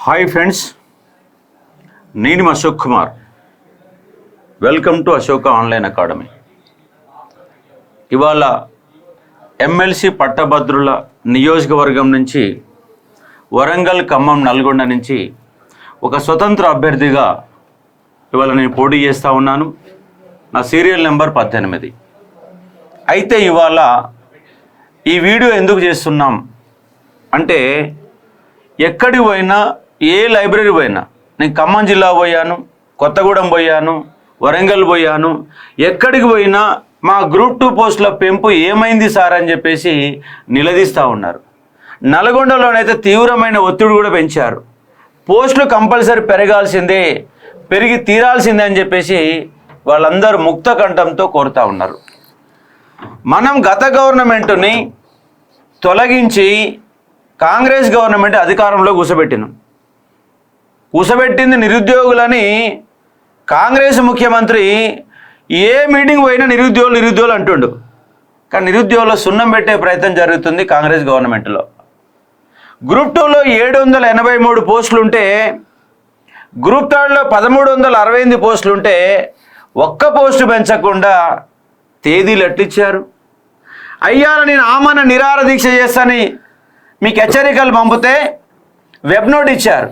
Hi friends, నేను Ashok Kumar. Welcome to Ashoka online academy. ఇవాళ MLC పట్టభద్రుల నియోజకవర్గం నుంచి వరంగల్, ఖమ్మం, నల్గొండ నుంచి ఒక స్వతంత్ర అభ్యర్థిగా ఇవాళ నేను పోటీ చేస్తూ ఉన్నాను. నా సీరియల్ నెంబర్ 18. అయితే ఇవాళ ఈ వీడియో ఎందుకు చేస్తున్నాం అంటే, ఎక్కడికి పోయినా, ఏ లైబ్రరీ పోయినా, నేను ఖమ్మం జిల్లా పోయాను, కొత్తగూడెం పోయాను, వరంగల్ పోయాను, ఎక్కడికి పోయినా మా గ్రూప్ 2 పోస్టుల పెంపు ఏమైంది సార్ అని చెప్పేసి నిలదీస్తూ ఉన్నారు. నల్గొండలోనైతే తీవ్రమైన ఒత్తిడి కూడా పెంచారు. పోస్టులు కంపల్సరీ పెరగాల్సిందే, పెరిగి తీరాల్సిందే అని చెప్పేసి వాళ్ళందరూ ముక్త కంఠంతో కోరుతూ ఉన్నారు. మనం గత గవర్నమెంట్ని తొలగించి కాంగ్రెస్ గవర్నమెంట్ అధికారంలో కూసబెట్టింది నిరుద్యోగులని. కాంగ్రెస్ ముఖ్యమంత్రి ఏ మీటింగ్ పోయినా నిరుద్యోగులు అంటుండు. కానీ నిరుద్యోగులు సున్నం పెట్టే ప్రయత్నం జరుగుతుంది కాంగ్రెస్ గవర్నమెంట్లో. గ్రూప్ 2లో 783 పోస్టులుంటే, గ్రూప్ 3లో 1368 పోస్టులుంటే ఒక్క పోస్టు పెంచకుండా తేదీలు ఎట్లిచ్చారు. అయ్యాల నేను ఆమరణ నిరాహార దీక్ష చేస్తానని మీకు హెచ్చరికలు పంపితే వెబ్ నోట్ ఇచ్చారు.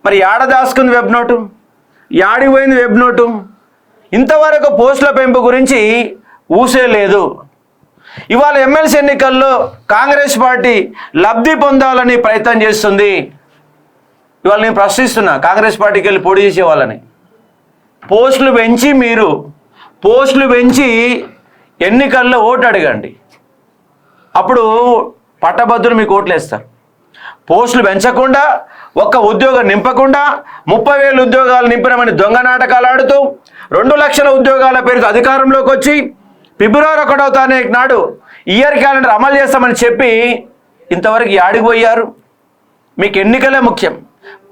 మరి యాడ దాసుకుంది వెబ్ నోటు, యాడికి పోయింది వెబ్ నోటు? ఇంతవరకు పోస్టుల పెంపు గురించి ఊసే లేదు. ఇవాళ ఎమ్మెల్సీ ఎన్నికల్లో కాంగ్రెస్ పార్టీ లబ్ధి పొందాలని ప్రయత్నం చేస్తుంది. ఇవాళ నేను ప్రశ్నిస్తున్నా కాంగ్రెస్ పార్టీకి వెళ్ళి పోటీ చేసే వాళ్ళని, పోస్టులు పెంచి ఎన్నికల్లో ఓటు అడగండి. అప్పుడు పట్టభద్రులు మీకు ఓట్లు వేస్తారు. పోస్టులు పెంచకుండా, ఒక్క ఉద్యోగం నింపకుండా, 30,000 ఉద్యోగాలు నింపినామని దొంగ నాటకాలు ఆడుతూ 2 లక్షల ఉద్యోగాల పేరుతో అధికారంలోకి వచ్చి ఫిబ్రవరి 1వ తారీఖు నాడు ఇయర్ క్యాలెండర్ అమలు చేస్తామని చెప్పి ఇంతవరకు యాడిపోయారు. మీకు ఎన్నికలే ముఖ్యం,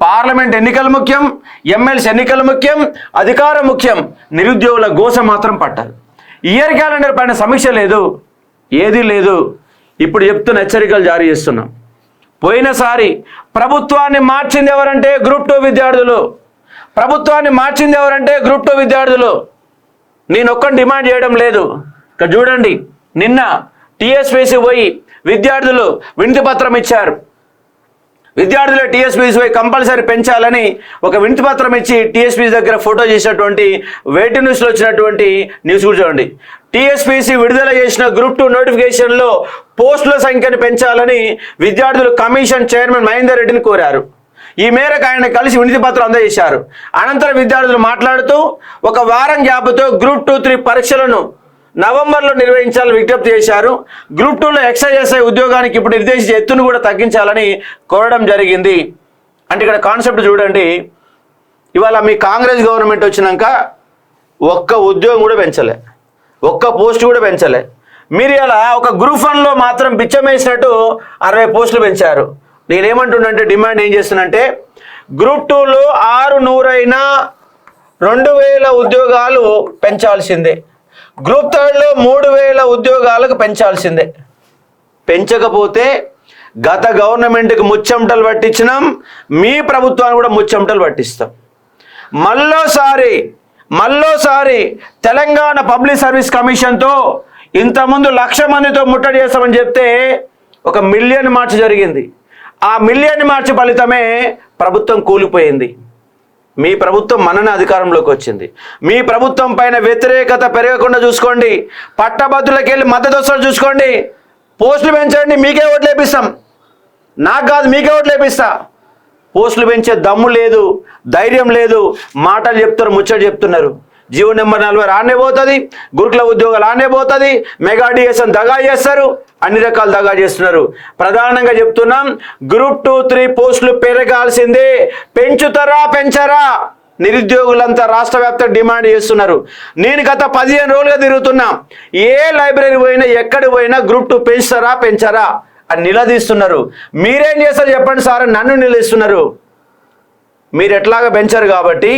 పార్లమెంట్ ఎన్నికలు ముఖ్యం, ఎమ్మెల్సీ ఎన్నికలు ముఖ్యం, అధికారం ముఖ్యం. నిరుద్యోగుల గోస మాత్రం పట్టారు. ఇయర్ క్యాలెండర్ పైన సమీక్ష లేదు, ఏదీ లేదు. ఇప్పుడు చెప్తున్న హెచ్చరికలు జారీ చేస్తున్నాం. పోయినసారి ప్రభుత్వాన్ని మార్చింది ఎవరంటే గ్రూప్ 2 విద్యార్థులు. గ్రూప్ 2 విద్యార్థులు. నేను ఒక్కని డిమాండ్ చేయడం లేదు. ఇక్కడ చూడండి, నిన్న టీఎస్పీసీ పోయి విద్యార్థులు వినతి పత్రం ఇచ్చారు. విద్యార్థులు టీఎస్పీసీ పోయి కంపల్సరీ పెంచాలని ఒక వినతి పత్రం ఇచ్చి టీఎస్పీసీ దగ్గర ఫోటో చేసినటువంటి వేటి న్యూస్లో వచ్చినటువంటి న్యూస్ కూడా చూడండి. టీఎస్పీసీ విడుదల చేసిన గ్రూప్ 2 నోటిఫికేషన్లో పోస్టుల సంఖ్యను పెంచాలని విద్యార్థులు కమిషన్ చైర్మన్ మహేందర్ రెడ్డిని కోరారు. ఈ మేరకు ఆయన కలిసి వినతి పత్రం అందజేశారు. అనంతరం విద్యార్థులు మాట్లాడుతూ ఒక వారం గ్యాప్తో గ్రూప్ 2-3 పరీక్షలను నవంబర్లో నిర్వహించాలని విజ్ఞప్తి చేశారు. గ్రూప్ 2లో ఎక్సైఎస్ఐ ఉద్యోగానికి ఇప్పుడు నిర్దేశించే ఎత్తును కూడా తగ్గించాలని కోరడం జరిగింది. అంటే ఇక్కడ కాన్సెప్ట్ చూడండి. ఇవాళ మీ కాంగ్రెస్ గవర్నమెంట్ వచ్చినాక ఒక్క ఉద్యోగం కూడా పెంచలే, ఒక్క పోస్ట్ కూడా పెంచలే. మీరు ఇలా ఒక గ్రూప్ 1లో మాత్రం బిచ్చం వేసినట్టు 60 పోస్టులు పెంచారు. నేనేమంటున్నంటే, డిమాండ్ ఏం చేస్తున్నంటే, గ్రూప్ 2లో 600 అయినా 2,000 ఉద్యోగాలు పెంచాల్సిందే. గ్రూప్ 3లో 3,000 ఉద్యోగాలకు పెంచాల్సిందే. పెంచకపోతే గత గవర్నమెంట్కి ముచ్చెమటలు పట్టించినాం, మీ ప్రభుత్వాన్ని కూడా ముచ్చెమటలు పట్టిస్తాం. మళ్ళోసారి తెలంగాణ పబ్లిక్ సర్వీస్ కమిషన్తో ఇంతకుముందు 1,00,000 మందితో ముట్టడి చేస్తామని చెప్తే 1 మిలియన్ మార్చ్ జరిగింది. ఆ మిలియన్ మార్చ్ ఫలితమే ప్రభుత్వం కూలిపోయింది. మీ ప్రభుత్వం మననే అధికారంలోకి వచ్చింది. మీ ప్రభుత్వం పైన వ్యతిరేకత పెరగకుండా చూసుకోండి. పట్టభద్రులకు వెళ్ళి మద్దతు వస్తారు చూసుకోండి. పోస్టులు పెంచండి, మీకే ఓట్లు వేపిస్తాం. నాకు కాదు, మీకే ఓట్లు వేపిస్తా. పోస్టులు పెంచే దమ్ము లేదు, ధైర్యం లేదు. మాటలు చెప్తారు, ముచ్చట చెప్తున్నారు. జీవో నెంబర్ 40 ఆనే పోతుంది, గురుకుల ఉద్యోగాలు ఆనే పోతుంది, మెగా డిఎస్ఎన్ దగా చేస్తారు, అన్ని రకాలు దగా చేస్తున్నారు. ప్రధానంగా చెప్తున్నాం, గ్రూప్ 2-3 పోస్టులు పెరగాల్సిందే. పెంచరా? నిరుద్యోగులంతా రాష్ట్ర వ్యాప్తంగా డిమాండ్ చేస్తున్నారు. నేను గత 15 రోజులుగా తిరుగుతున్నా. ఏ లైబ్రరీ పోయినా, ఎక్కడికి పోయినా గ్రూప్ 2 పెంచరా అని నిలదీస్తున్నారు. మీరేం చేస్తారు చెప్పండి సార్, నన్ను నిలదీస్తున్నారు. మీరు ఎట్లాగా పెంచరు కాబట్టి,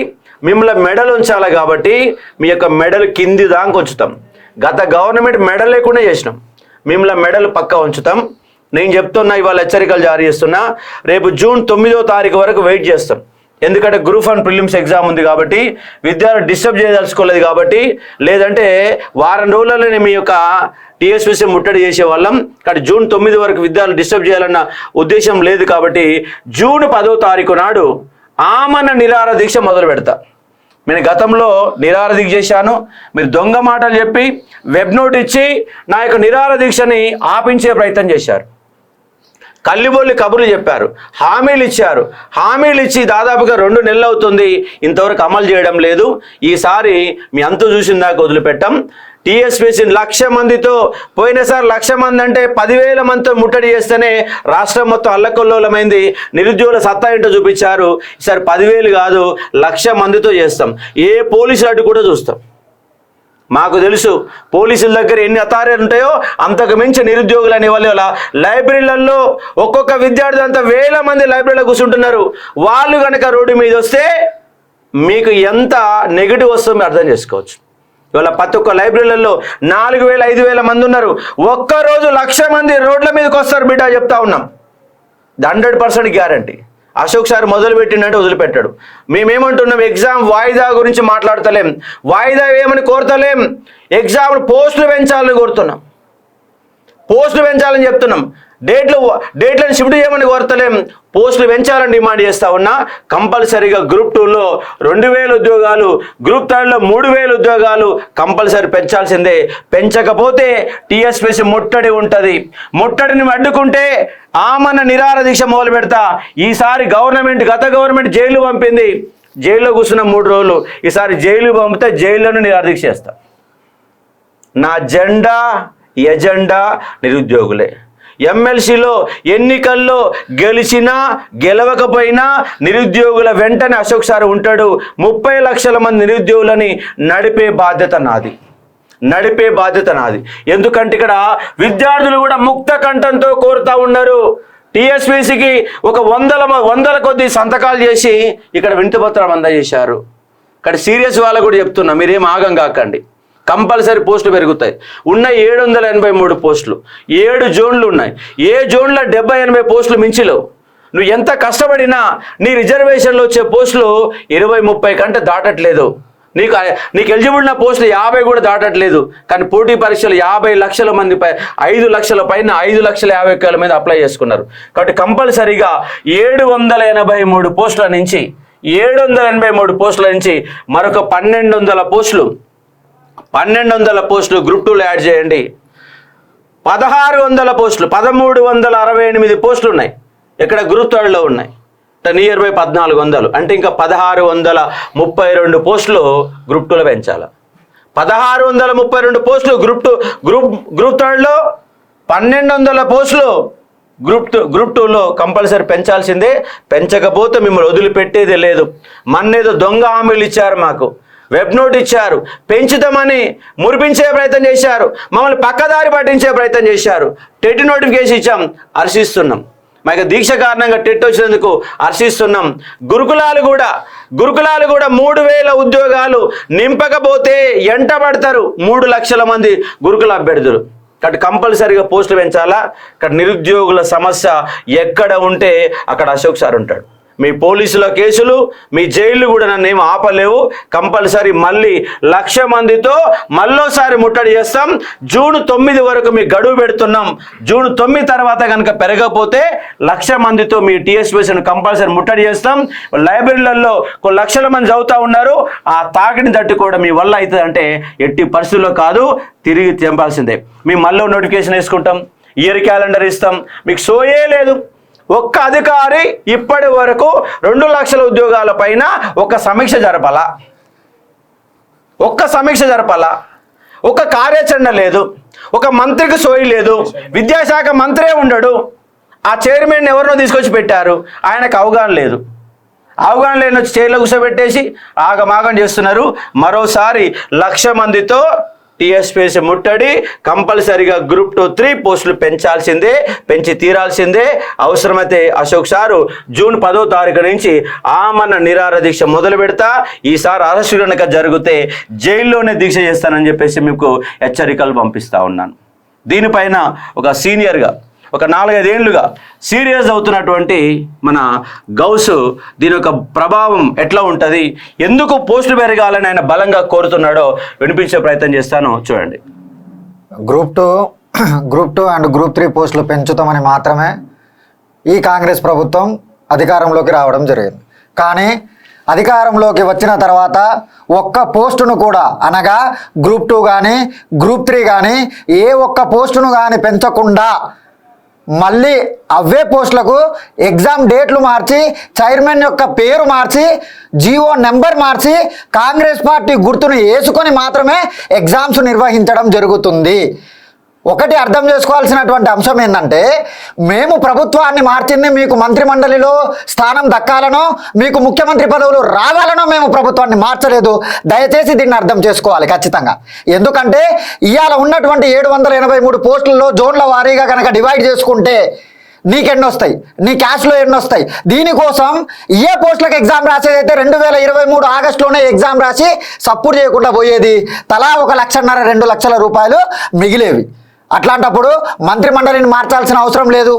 మిమ్మల్ని మెడల్ ఉంచాలి కాబట్టి మీ యొక్క మెడల్ కింది దాకా ఉంచుతాం. గత గవర్నమెంట్ మెడల్ లేకుండా చేసినాం, మిమ్మల్ని మెడల్ పక్క ఉంచుతాం. నేను చెప్తున్నా, ఇవాళ హెచ్చరికలు జారీ చేస్తున్నా. రేపు జూన్ 9వ తారీఖు వరకు వెయిట్ చేస్తాం. ఎందుకంటే గ్రూప్ 1 ప్రిలిమ్స్ ఎగ్జామ్ ఉంది కాబట్టి, విద్యార్థులు డిస్టర్బ్ చేయదలుచుకోలేదు కాబట్టి, లేదంటే వారం రోజుల్లోనే మీ యొక్క టీఎస్పీసీ ముట్టడి చేసేవాళ్ళం. కానీ జూన్ 9 వరకు విద్యార్థులు డిస్టర్బ్ చేయాలన్న ఉద్దేశం లేదు కాబట్టి జూన్ 10వ తారీఖు నాడు ఆమరణ నిరాహార దీక్ష మొదలు పెడతా. నేను గతంలో నిరాహార దీక్ష చేశాను. మీరు దొంగ మాటలు చెప్పి వెబ్ నోట్ ఇచ్చి నా యొక్క నిరాహార దీక్షని ఆపించే ప్రయత్నం చేశారు. కల్లిబొల్లి కబుర్లు చెప్పారు, హామీలు ఇచ్చారు. హామీలు ఇచ్చి దాదాపుగా 2 నెలలు అవుతుంది, ఇంతవరకు అమలు చేయడం లేదు. ఈసారి మీ అంతు చూసిన దాకా వదిలిపెట్టాం. టీఎస్పీసీని 1,00,000 మందితో, పోయినసారి 1,00,000 మంది అంటే 10,000 మందితో ముట్టడి చేస్తేనే రాష్ట్రం మొత్తం అల్లకొల్లోలమైంది. నిరుద్యోగుల సత్తా ఏంటో చూపించారు. ఈసారి 10,000 కాదు, 1,00,000 మందితో చేస్తాం. ఏ పోలీసులు అడ్డు కూడా చూస్తాం. మాకు తెలుసు పోలీసుల దగ్గర ఎన్ని అథారిటీలు ఉంటాయో అంతకు మించి నిరుద్యోగులు అనే వాళ్ళు లైబ్రరీలలో ఒక్కొక్క విద్యార్థి అంత 1000 మంది లైబ్రరీలో కూర్చుంటున్నారు. వాళ్ళు కనుక రోడ్డు మీద వస్తే మీకు ఎంత నెగిటివ్ వస్తుందో మీరు అర్థం చేసుకోవచ్చు. ఇవాళ ప్రతి ఒక్క లైబ్రరీలలో 4,000 5,000 మంది ఉన్నారు. ఒక్కరోజు 1,00,000 మంది రోడ్ల మీదకి వస్తారు బిడ్డ, చెప్తా ఉన్నాం. 100% గ్యారంటీ. అశోక్ సార్ మొదలుపెట్టిందంటే వదిలిపెట్టాడు. మేమేమంటున్నాం, ఎగ్జామ్ వాయిదా గురించి మాట్లాడతలేం, వాయిదా ఏమని కోరతలేం, ఎగ్జామ్ పోస్టులు పెంచాలని కోరుతున్నాం, పోస్టులు పెంచాలని చెప్తున్నాం. డేట్లను షిఫ్ట్ చేయమని కోరతలేం, పోస్టులు పెంచాలని డిమాండ్ చేస్తా ఉన్నా. కంపల్సరీగా గ్రూప్ 2లో 2,000 ఉద్యోగాలు, గ్రూప్ 3లో 3,000 ఉద్యోగాలు కంపల్సరీ పెంచాల్సిందే. పెంచకపోతే టీఎస్పీసీ ముట్టడి ఉంటుంది. ముట్టడిని అడ్డుకుంటే ఆమరణ నిరాహార దీక్ష మొదలు పెడతా. ఈసారి గత గవర్నమెంట్ జైలు పంపింది, జైల్లో కూర్చున్న 3 రోజులు. ఈసారి జైలు పంపితే జైల్లోనే నిరాహార దీక్ష చేస్తా. నా ఎజెండా నిరుద్యోగులే. ఎమ్మెల్సీలో ఎన్నికల్లో గెలిచినా గెలవకపోయినా నిరుద్యోగుల వెంటనే అశోక్ సార్ ఉంటాడు. 30 లక్షల మంది నిరుద్యోగులని నడిపే బాధ్యత నాది. ఎందుకంటే ఇక్కడ విద్యార్థులు కూడా ముక్త కంఠంతో కోరుతా ఉన్నారు. టీఎస్పీసీకి ఒక వందల కొద్ది సంతకాలు చేసి ఇక్కడ వినతిపత్రం అందజేశారు. ఇక్కడ సీరియస్ వాళ్ళకు కూడా చెప్తున్నా, మీరేం ఆగం కాకండి. కంపల్సరీ పోస్టులు పెరుగుతాయి. ఉన్న 783 పోస్టులు 7 జోన్లు ఉన్నాయి. ఏ జోన్లో 70-80 పోస్టులు మించిలో. నువ్వు ఎంత కష్టపడినా నీ రిజర్వేషన్లో వచ్చే పోస్టులు 20-30 కంటే దాటట్లేదు. నీకు ఎలిజిబుల్ ఉన్న పోస్టులు 50 కూడా దాటట్లేదు. కానీ పోటీ పరీక్షలు 50 లక్షల మంది 5 లక్షల పైన 5,50,000 మంది అప్లై చేసుకున్నారు. కాబట్టి కంపల్సరీగా 783 పోస్టుల నుంచి 783 పోస్టుల నుంచి మరొక 1,200 పోస్టులు గ్రూప్ 2లో యాడ్ చేయండి. 1,600 పోస్టులు, 1,368 పోస్టులు ఉన్నాయి. ఇక్కడ గ్రూప్ 3లో ఉన్నాయి. నియర్ బై 1,400, అంటే ఇంకా 1,632 పోస్టులు గ్రూప్ 2లో పెంచాలి. 1,632 పోస్టులు గ్రూప్ 3లో, 1,200 పోస్టులు గ్రూప్ 2లో కంపల్సరీ పెంచాల్సిందే. పెంచకపోతే మిమ్మల్ని వదిలిపెట్టేదే లేదు. మన్నేదో దొంగ హామీలు ఇచ్చారు, మాకు వెబ్ నోట్ ఇచ్చారు, పెంచుతామని మురిపించే ప్రయత్నం చేశారు, మమ్మల్ని పక్కదారి పట్టించే ప్రయత్నం చేశారు. టెట్ నోటిఫికేషన్ ఇచ్చాం, హర్షిస్తున్నాం. మాకు దీక్ష కారణంగా టెట్ వచ్చినందుకు హర్షిస్తున్నాం. గురుకులాలు కూడా 3,000 ఉద్యోగాలు నింపకపోతే ఎంట పడతారు 3 లక్షల మంది గురుకుల అభ్యర్థులు. కాబట్టి కంపల్సరీగా పోస్టులు పెంచాలా. ఇక్కడ నిరుద్యోగుల సమస్య ఎక్కడ ఉంటే అక్కడ అశోక్ సార్ ఉంటాడు. మీ పోలీసుల కేసులు, మీ జైళ్ళు కూడా నన్ను ఏం ఆపలేవు. కంపల్సరీ మళ్ళీ 1,00,000 మందితో మళ్ళోసారి ముట్టడి చేస్తాం. జూన్ 9 వరకు మీ గడువు పెడుతున్నాం. జూన్ 9 తర్వాత కనుక పెరగకపోతే 1,00,000 మందితో మీ టీఎస్పీసీని కంపల్సరీ ముట్టడి చేస్తాం. లైబ్రరీలలో 1,00,000 మంది చదువుతూ ఉన్నారు. ఆ తాకిడిని తట్టుకోవడం మీ వల్ల అవుతుంది అంటే ఎట్టి పరిస్థితుల్లో కాదు, తిరిగి తెంపాల్సిందే. మేము మళ్ళీ నోటిఫికేషన్ వేసుకుంటాం, ఇయర్ క్యాలెండర్ ఇస్తాం. మీకు సోయే లేదు. ఒక్క అధికారి ఇప్పటి వరకు 2 లక్షల ఉద్యోగాల పైన ఒక సమీక్ష జరపాలా, ఒక కార్యాచరణ లేదు, ఒక మంత్రికి సోయి లేదు, విద్యాశాఖ మంత్రే ఉండడు. ఆ చైర్మన్ ఎవరినో తీసుకొచ్చి పెట్టారు, ఆయనకు అవగాహన లేదు. అవగాహన లేని వచ్చి చైర్లో కూర్చోబెట్టేసి ఆగమాగం చేస్తున్నారు. మరోసారి 1,00,000 మందితో టీఎస్పీసీ ముట్టడి. కంపల్సరీగా గ్రూప్ 2, 3 పోస్టులు పెంచి తీరాల్సిందే. అవసరమైతే అశోక్ సారు జూన్ 10వ తారీఖు నుంచి ఆమరణ నిరాహార దీక్ష మొదలు పెడతా. ఈసారి అరెస్టు కనుక జరిగితే జైల్లోనే దీక్ష చేస్తానని చెప్పేసి మీకు హెచ్చరికలు పంపిస్తా ఉన్నాను. దీనిపైన ఒక సీనియర్గా ఒక 4-5 ఏళ్ళుగా సీరియస్ అవుతున్నటువంటి మన గౌస్ దీని యొక్క ప్రభావం ఎట్లా ఉంటుంది, ఎందుకు పోస్టులు పెరగాలని ఆయన బలంగా కోరుతున్నాడో వినిపించే ప్రయత్నం చేస్తాను, చూడండి. గ్రూప్ 2 అండ్ గ్రూప్ 3 పోస్టులు పెంచుతామని మాత్రమే ఈ కాంగ్రెస్ ప్రభుత్వం అధికారంలోకి రావడం జరిగింది. కానీ అధికారంలోకి వచ్చిన తర్వాత ఒక్క పోస్టును కూడా, అనగా గ్రూప్ 2 కానీ గ్రూప్ 3 కానీ ఏ ఒక్క పోస్టును కానీ పెంచకుండా మళ్ళీ అవే పోస్టులకు ఎగ్జామ్ డేట్లు మార్చి, చైర్మన్ యొక్క పేరు మార్చి, జీవో నెంబర్ మార్చి, కాంగ్రెస్ పార్టీ గుర్తును వేసుకొని మాత్రమే ఎగ్జామ్స్ నిర్వహించడం జరుగుతుంది. ఒకటి అర్థం చేసుకోవాల్సినటువంటి అంశం ఏంటంటే, మేము ప్రభుత్వాన్ని మార్చింది మీకు మంత్రిమండలిలో స్థానం దక్కాలనో, మీకు ముఖ్యమంత్రి పదవులు రావాలనో మేము ప్రభుత్వాన్ని మార్చలేదు. దయచేసి దీన్ని అర్థం చేసుకోవాలి ఖచ్చితంగా. ఎందుకంటే ఇవాళ ఉన్నటువంటి 783 పోస్టుల్లో జోన్ల వారీగా కనుక డివైడ్ చేసుకుంటే నీకెన్ని వస్తాయి, నీ క్యాష్లో ఎన్ని వస్తాయి? దీనికోసం ఏ పోస్టులకు ఎగ్జామ్ రాసేదైతే 2023 ఆగస్టులోనే ఎగ్జామ్ రాసి సపోర్ట్ చేయకుండా పోయేది, తలా 1,50,000 2 లక్షల రూపాయలు మిగిలేవి. అట్లాంటప్పుడు మంత్రిమండలిని మార్చాల్సిన అవసరం లేదు,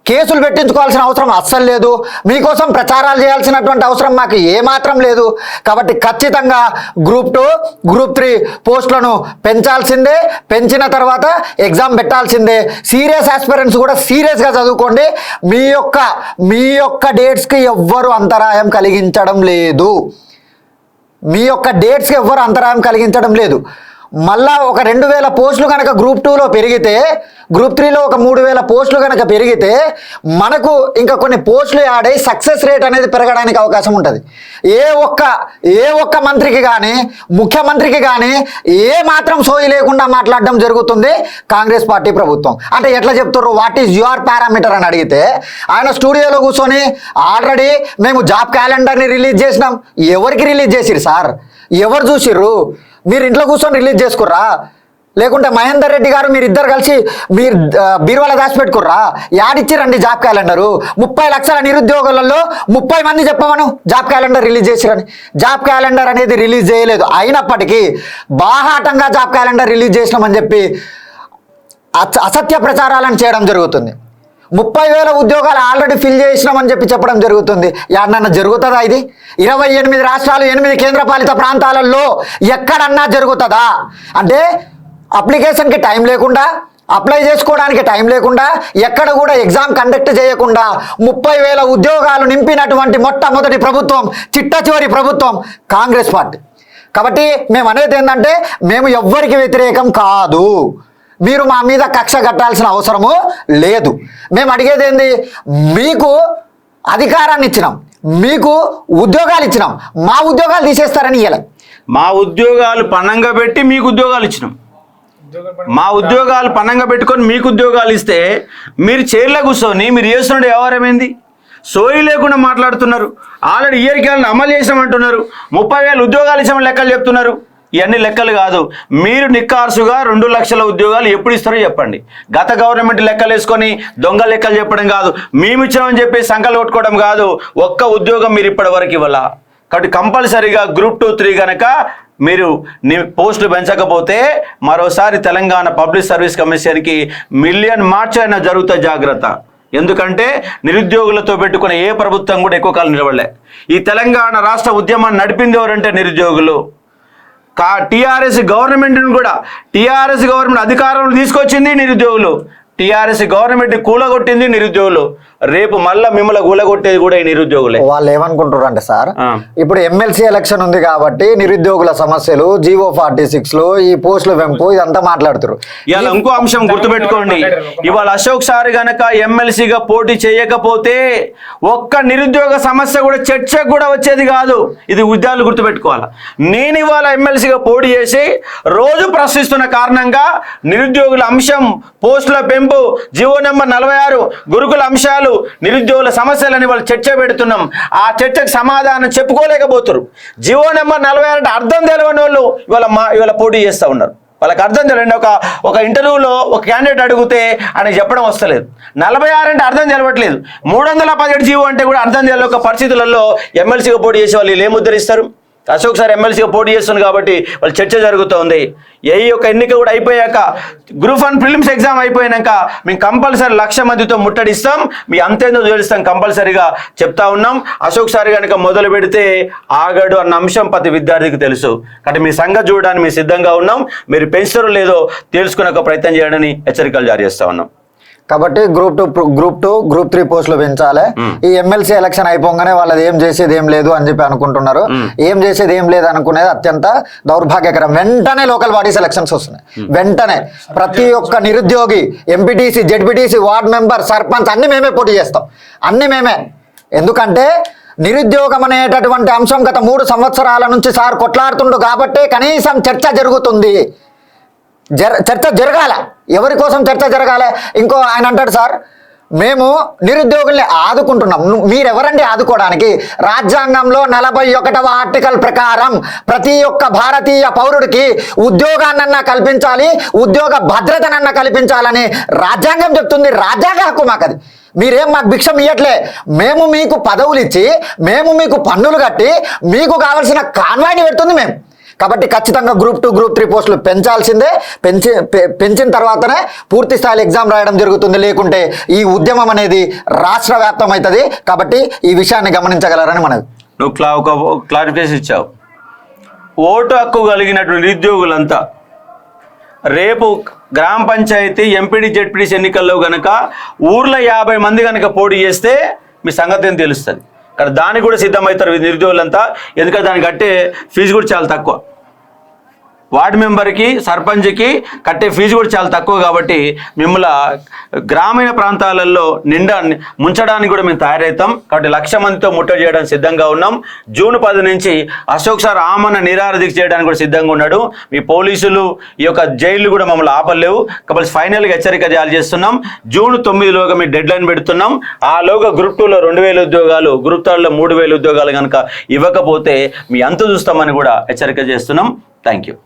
కేసులు పెట్టించుకోవాల్సిన అవసరం అస్సలు లేదు, మీకోసం ప్రచారాలు చేయాల్సినటువంటి అవసరం మాకు ఏమాత్రం లేదు. కాబట్టి ఖచ్చితంగా గ్రూప్ 2 గ్రూప్ 3 పోస్టులను పెంచాల్సిందే, పెంచిన తర్వాత ఎగ్జామ్ పెట్టాల్సిందే. సీరియస్ ఆస్పిరెంట్స్ కూడా సీరియస్గా చదువుకోండి. మీ యొక్క డేట్స్కి ఎవ్వరు అంతరాయం కలిగించడం లేదు, మళ్ళా ఒక 2,000 పోస్టులు కనుక గ్రూప్ 2లో పెరిగితే, గ్రూప్ 3లో ఒక 3,000 పోస్టులు కనుక పెరిగితే మనకు ఇంకా కొన్ని పోస్టులు యాడ్ అయ్యి సక్సెస్ రేట్ అనేది పెరగడానికి అవకాశం ఉంటుంది. ఏ ఒక్క మంత్రికి కానీ ముఖ్యమంత్రికి కానీ ఏ మాత్రం సోయి లేకుండా మాట్లాడడం జరుగుతుంది కాంగ్రెస్ పార్టీ ప్రభుత్వం. అంటే ఎట్లా చెప్తారు, వాట్ ఈజ్ యువర్ పారామీటర్ అని అడిగితే ఆయన స్టూడియోలో కూర్చొని ఆల్రెడీ మేము జాబ్ క్యాలెండర్ని రిలీజ్ చేసినాం. ఎవరికి రిలీజ్ చేసిరు సార్? ఎవరు చూసిర్రు? మీరు ఇంట్లో కూర్చొని రిలీజ్ చేసుకుర్రా? లేకుంటే మహేందర్ రెడ్డి గారు మీరిద్దరు కలిసి మీరు బీరువాల దాచిపెట్టుకుర్రా? యాడిచ్చిరండి జాబ్ క్యాలెండరు? 30 లక్షల నిరుద్యోగులలో 30 మంది చెప్పమను జాబ్ క్యాలెండర్ రిలీజ్ చేసిరని. జాబ్ క్యాలెండర్ అనేది రిలీజ్ చేయలేదు. అయినప్పటికీ బాహాటంగా జాబ్ క్యాలెండర్ రిలీజ్ చేసినామని చెప్పి అసత్య ప్రచారాలను చేయడం జరుగుతుంది. 30,000 ఉద్యోగాలు ఆల్రెడీ ఫిల్ చేసినామని చెప్పడం జరుగుతుంది. ఎక్కడన్నా జరుగుతుందా ఇది? 28 రాష్ట్రాలు 8 కేంద్రపాలిత ప్రాంతాలలో ఎక్కడన్నా జరుగుతుందా? అంటే అప్లికేషన్కి టైం లేకుండా, అప్లై చేసుకోవడానికి టైం లేకుండా, ఎక్కడ కూడా ఎగ్జామ్ కండక్ట్ చేయకుండా 30,000 ఉద్యోగాలు నింపినటువంటి మొట్టమొదటి ప్రభుత్వం, చిట్ట చివరి ప్రభుత్వం కాంగ్రెస్ పార్టీ. కాబట్టి మేము అనేది ఏంటంటే, మేము ఎవ్వరికి వ్యతిరేకం కాదు, మీరు మా మీద కక్ష కట్టాల్సిన అవసరము లేదు. మేము అడిగేది ఏంది, మీకు అధికారాన్ని ఇచ్చినాం, మీకు ఉద్యోగాలు ఇచ్చినాం, మా ఉద్యోగాలు తీసేస్తారని ఇవ్వలే. మా ఉద్యోగాలు పన్నంగా పెట్టి మీకు ఉద్యోగాలు ఇచ్చినాం. మా ఉద్యోగాలు పన్నంగా పెట్టుకొని మీకు ఉద్యోగాలు ఇస్తే మీరు చైర్లో కూర్చొని మీరు చేస్తున్న వ్యవహారం ఏంది? సోయి లేకుండా మాట్లాడుతున్నారు. ఆల్రెడీ ఇయర్కి అమలు చేసామంటున్నారు, 30,000 ఉద్యోగాలు ఇచ్చామని లెక్కలు చెప్తున్నారు. ఇవన్నీ లెక్కలు కాదు. మీరు నిక్కార్సుగా 2 లక్షల ఉద్యోగాలు ఎప్పుడు ఇస్తారో చెప్పండి. గత గవర్నమెంట్ లెక్కలు వేసుకొని దొంగ లెక్కలు చెప్పడం కాదు, మేము ఇచ్చినామని చెప్పి సంకలు కొట్టుకోవడం కాదు. ఒక్క ఉద్యోగం మీరు ఇప్పటి వరకు ఇవ్వాల. కాబట్టి కంపల్సరీగా గ్రూప్ 2, 3 కనుక మీరు పోస్టులు పెంచకపోతే మరోసారి తెలంగాణ పబ్లిక్ సర్వీస్ కమిషన్కి మిలియన్ మార్చ్ అయినా జరుగుతా జాగ్రత్త. ఎందుకంటే నిరుద్యోగులతో పెట్టుకునే ఏ ప్రభుత్వం కూడా ఎక్కువ కాలం నిలబడలే. ఈ తెలంగాణ రాష్ట్ర ఉద్యమాన్ని నడిపింది ఎవరంటే నిరుద్యోగులు. టీఆర్ఎస్ గవర్నమెంట్ అధికారంలో తీసుకొచ్చింది నిరుద్యోగులు. టీఆర్ఎస్ గవర్నమెంట్ కూలగొట్టింది నిరుద్యోగులు. రేపు మళ్ళా మిమ్మల్ని కూలగొట్టేది కూడా ఈ నిరుద్యోగులే. వాళ్ళు ఏమనుకుంటారు అంటే సార్, ఇప్పుడు ఎమ్మెల్సీ ఎలక్షన్ ఉంది కాబట్టి నిరుద్యోగుల సమస్యలు, జీవో 46లో ఈ పోస్టుల పెంపు ఇదంతా మాట్లాడుతారు. ఇవాళ ఇంకో అంశం గుర్తుపెట్టుకోండి, ఇవాళ అశోక్ సార్ గనక ఎమ్మెల్సీగా పోటీ చేయకపోతే ఒక్క నిరుద్యోగ సమస్య కూడా చర్చకు కూడా వచ్చేది కాదు. ఇది ఉద్యోగాలు గుర్తుపెట్టుకోవాలి. నేను ఇవాళ ఎమ్మెల్సీగా పోటీ చేసి రోజు ప్రశ్నిస్తున్న కారణంగా నిరుద్యోగుల అంశం, పోస్టుల పెంపు, జీవో నెంబర్ 46, గురుకుల అంశాలు, నిరుద్యోగుల సమస్యలని వాళ్ళు చర్చ పెడుతున్నాం. ఆ చర్చకు సమాధానం చెప్పుకోలేకపోతారు. జీవో నెంబర్ 46 అంటే అర్థం తెలియని వాళ్ళు ఇవాళ పోటీ చేస్తూ ఉన్నారు. వాళ్ళకి అర్థం తెలియండి. ఒక ఇంటర్వ్యూలో ఒక క్యాండిడేట్ అడిగితే ఆయనకు చెప్పడం వస్తలేదు. 46 అంటే అర్థం తెలవట్లేదు. 317 జీవో అంటే కూడా అర్థం తెలియని పరిస్థితులలో ఎమ్మెల్సీగా పోటీ చేసే వాళ్ళు ఏం ఉద్ధరిస్తారు? అశోక్ సార్ ఎమ్మెల్సీగా పోటీ చేస్తుంది కాబట్టి వాళ్ళు చర్చ జరుగుతోంది. ఏ యొక్క ఎన్నిక కూడా అయిపోయాక గ్రూప్ 1 ప్రిలిమ్స్ ఎగ్జామ్ అయిపోయాక మేము కంపల్సరీ 1,00,000 మందితో ముట్టడిస్తాం, మీ అంతేందో తెలుస్తాం కంపల్సరీగా చెప్తా ఉన్నాం. అశోక్ సార్ కనుక మొదలు పెడితే ఆగడు అన్న అంశం ప్రతి విద్యార్థికి తెలుసు. కాబట్టి మీ సంగతి చూడడానికి మేము సిద్ధంగా ఉన్నాం. మీరు పెంచుతారో లేదో తెలుసుకునే ఒక ప్రయత్నం చేయడానికి హెచ్చరికలు జారీ చేస్తా ఉన్నాం. కాబట్టి గ్రూప్ 2 గ్రూప్ 3 పోస్టులు పెంచాలి. ఈ ఎమ్మెల్సీ ఎలక్షన్ అయిపోగానే వాళ్ళది ఏం చేసేది ఏం లేదు అని చెప్పి అనుకుంటున్నారు. ఏం చేసేది ఏం లేదు అనుకునేది అత్యంత దౌర్భాగ్యకరం. వెంటనే లోకల్ బాడీస్ ఎలక్షన్స్ వస్తున్నాయి. వెంటనే ప్రతి ఒక్క నిరుద్యోగి MPTC, ZPTC, ward member, sarpanch అన్ని మేమే పోటీ చేస్తాం. అన్ని మేమే. ఎందుకంటే నిరుద్యోగం అనేటటువంటి అంశం గత 3 సంవత్సరాల నుంచి సార్ కొట్లాడుతుండు కాబట్టే కనీసం చర్చ జరుగుతుంది. చర్చ జరగాల. ఎవరి కోసం చర్చ జరగాలి? ఇంకో ఆయన అంటాడు, సార్ మేము నిరుద్యోగుల్ని ఆదుకుంటున్నాం. మీరెవరండి ఆదుకోవడానికి? రాజ్యాంగంలో 41వ ఆర్టికల్ ప్రకారం ప్రతి ఒక్క భారతీయ పౌరుడికి ఉద్యోగాన్నన్నా కల్పించాలి, ఉద్యోగ భద్రతనన్నా కల్పించాలని రాజ్యాంగం చెప్తుంది. రాజ్యాంగ హక్కు మాకు అది. మీరేం మాకు భిక్షం ఇవ్వట్లే. మేము మీకు పదవులు ఇచ్చి, మేము మీకు పన్నులు కట్టి, మీకు కావాల్సిన కాన్వాయ్ని పెడుతుంది మేము. కాబట్టి ఖచ్చితంగా గ్రూప్ 2 గ్రూప్ 3 పోస్టులు పెంచాల్సిందే. పెంచిన తర్వాతనే పూర్తి స్థాయిలో ఎగ్జామ్ రాయడం జరుగుతుంది. లేకుంటే ఈ ఉద్యమం అనేది రాష్ట్ర వ్యాప్తం అవుతుంది. కాబట్టి ఈ విషయాన్ని గమనించగలరని మనది. నువ్వు ఒక క్లారిఫికేషన్ ఇచ్చావు. ఓటు హక్కు కలిగినటువంటి నిరుద్యోగులంతా రేపు గ్రామ పంచాయతీ, ఎంపీడీ, జెడ్పీడీ ఎన్నికల్లో కనుక ఊర్లో 50 మంది కనుక పోటీ చేస్తే మీ సంగతి ఏం తెలుస్తుంది. కానీ దానికి కూడా సిద్ధమవుతారు నిరుద్యోగులంతా. ఎందుకంటే దానికి కట్టే ఫీజు కూడా చాలా తక్కువ. వార్డు మెంబర్కి, సర్పంచ్కి కట్టే ఫీజు కూడా చాలా తక్కువ. కాబట్టి మిమ్మల్ని గ్రామీణ ప్రాంతాలలో నిండా ముంచడానికి కూడా మేము తయారవుతాం. కాబట్టి 1,00,000 మందితో ముట్టడి చేయడానికి సిద్ధంగా ఉన్నాం. జూన్ 10 నుంచి అశోక్ సార్ ఆమరణ నిరాహార దీక్ష చేయడానికి కూడా సిద్ధంగా ఉన్నాడు. మీ పోలీసులు, ఈ యొక్క జైళ్ళు కూడా మమ్మల్ని ఆపలేవు. కాబట్టి ఫైనల్గా హెచ్చరిక జారీ చేస్తున్నాం. జూన్ 9లోగా మీ డెడ్ లైన్ పెడుతున్నాం. ఆలోగా గ్రూప్ 2లో 2,000 ఉద్యోగాలు, గ్రూప్ 3లో 3,000 ఉద్యోగాలు కనుక ఇవ్వకపోతే మీ అంతు చూస్తామని కూడా హెచ్చరిక చేస్తున్నాం. Thank you.